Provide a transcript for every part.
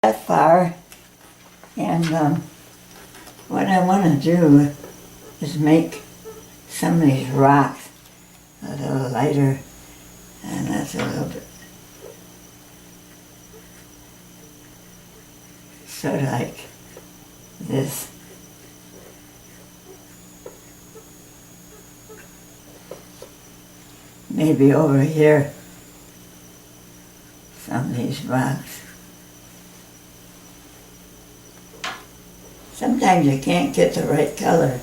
that far, and what I want to do is make some of these rocks a little lighter, and that's a little bit sort of like this. Maybe over here, some of these rocks. Sometimes you can't get the right color,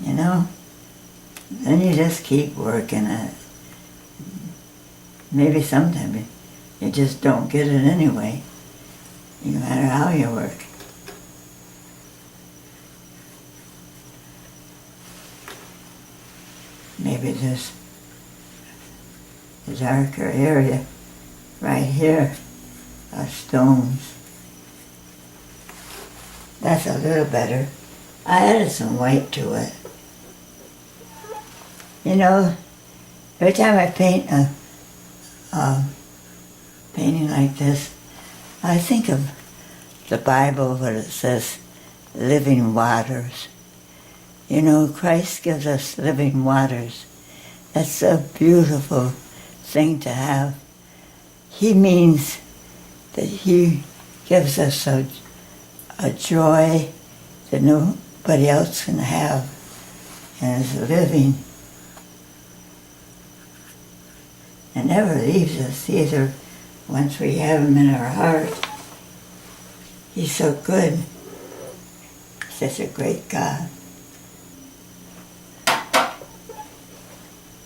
you know? Then you just keep working at it. Maybe sometimes you just don't get it anyway, no matter how you work. Maybe just the darker area right here are stones. That's a little better. I added some white to it. You know, every time I paint a painting like this, I think of the Bible where it says living waters. You know, Christ gives us living waters. That's a beautiful thing to have. He means that He gives us a joy that nobody else can have, and is living, and never leaves us either once we have Him in our heart. He's so good. Such a great God.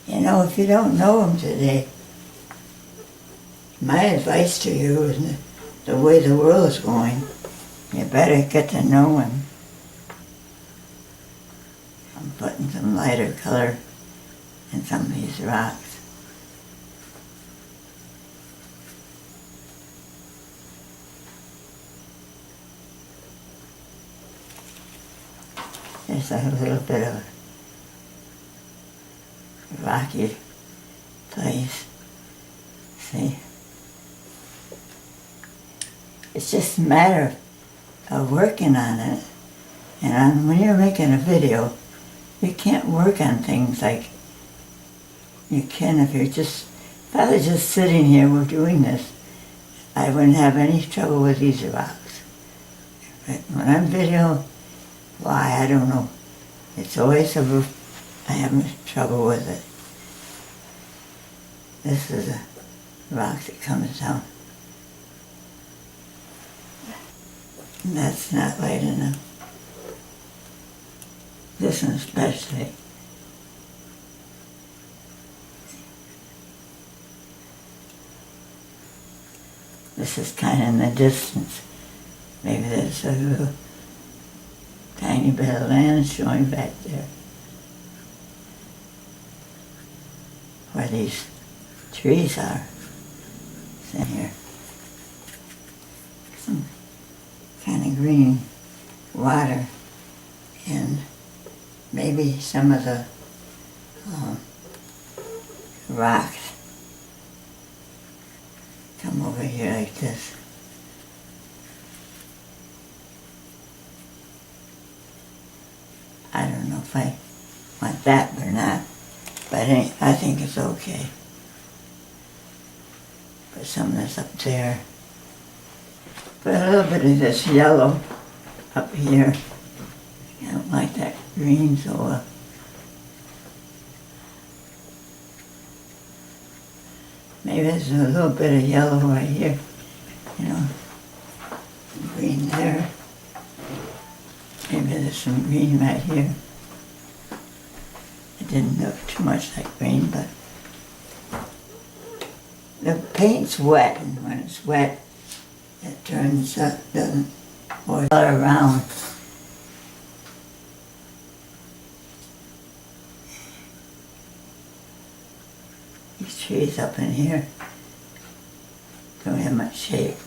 You know, if you don't know Him today, my advice to you is the way the world is going, you better get to know Him. I'm putting some lighter color in some of these rocks. There's a little bit of a rocky place. See? It's just a matter of working on it. And when you're making a video, you can't work on things like you can if if I was just sitting here doing this, I wouldn't have any trouble with these rocks. But when I'm videoing, why, I don't know. It's always a roof. I have trouble with it. This is a rock that comes down. And that's not light enough. This one especially. This is kind of in the distance. Maybe there's a little tiny bit of land showing back there. Where these trees are. It's in here. Some kind of green water, and maybe some of the rocks come over here like this. I don't know if I want that or not, but I think it's okay. Put some of this up there. Put a little bit of this yellow up here. I don't like that green so well. Maybe there's a little bit of yellow right here. You know, green there. Maybe there's some green right here. It didn't look too much like green, but the paint's wet, and when it's wet, it turns up, doesn't oil around. These trees up in here don't have much shape.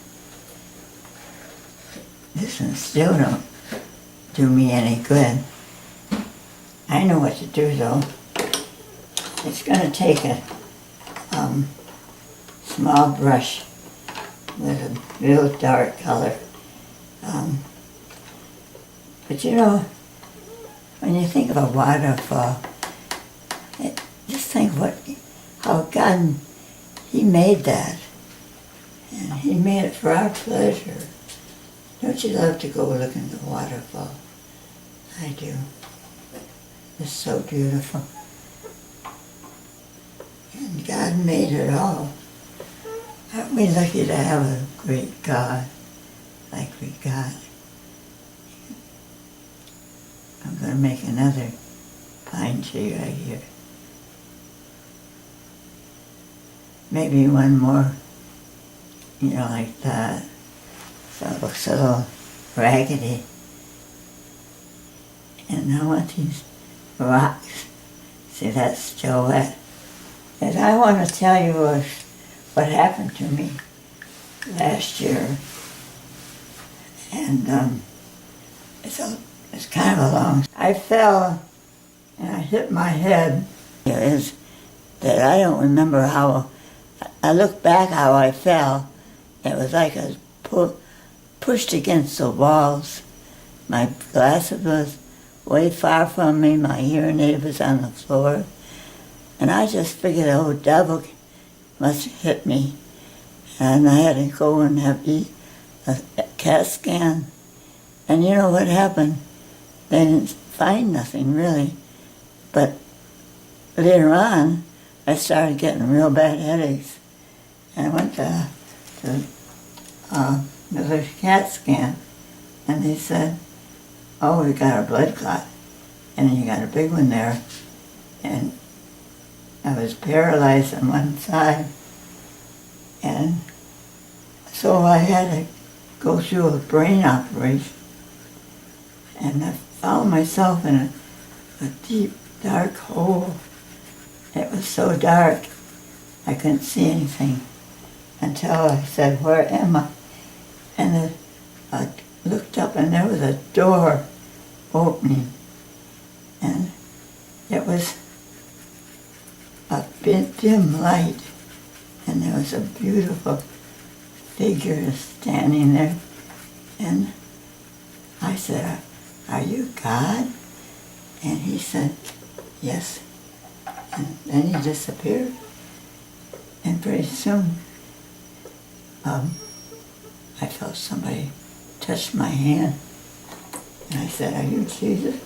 This one still don't do me any good. I know what to do though. It's going to take a small brush with a real dark color. But you know, when you think of a waterfall, just think how God, He made that. And He made it for our pleasure. Don't you love to go look at the waterfall? I do. It's so beautiful. And God made it all. Aren't we lucky to have a great God like we got? I'm going to make another pine tree right here. Maybe one more, like that. So it looks a little raggedy. And I want these rocks. See, that's still wet. And I want to tell you what happened to me last year. And it's kind of a long. I fell and I hit my head. It is that I don't remember how. I look back how I fell. It was like I was pushed against the walls. My glasses was way far from me. My hearing aid was on the floor. And I just figured the old devil must have hit me. And I had to go and have a CAT scan. And you know what happened? They didn't find nothing really. But later on, I started getting real bad headaches. And I went to another CAT scan. And they said, oh, you got a blood clot. And you got a big one there. And I was paralyzed on one side. And so I had to go through a brain operation. And I found myself in a deep, dark hole. It was so dark, I couldn't see anything until I said, where am I? And I looked up and there was a door opening. And it was a bit dim light. And there was a beautiful figure standing there. And I said, are you God? And he said, yes. And then he disappeared. And pretty soon, I felt somebody touch my hand. And I said, are you Jesus?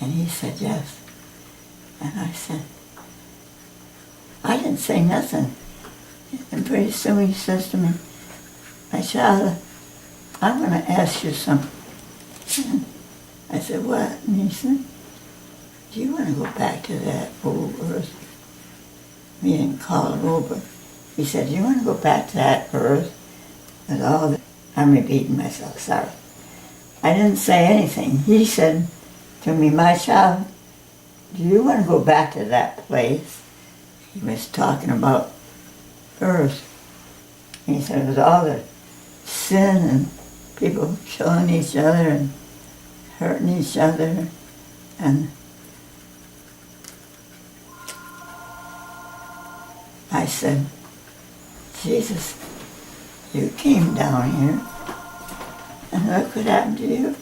And he said, yes. And I said, I didn't say nothing. And pretty soon he says to me, my child, I'm going to ask you something. And I said, what? And he said, do you want to go back to that old earth? He didn't call it over. He said, do you want to go back to that earth with all the... I'm repeating myself, sorry. I didn't say anything. He said to me, my child, do you want to go back to that place? He was talking about earth. And he said it was all the sin and people killing each other and hurting each other. And I said, Jesus, you came down here and look what happened to you.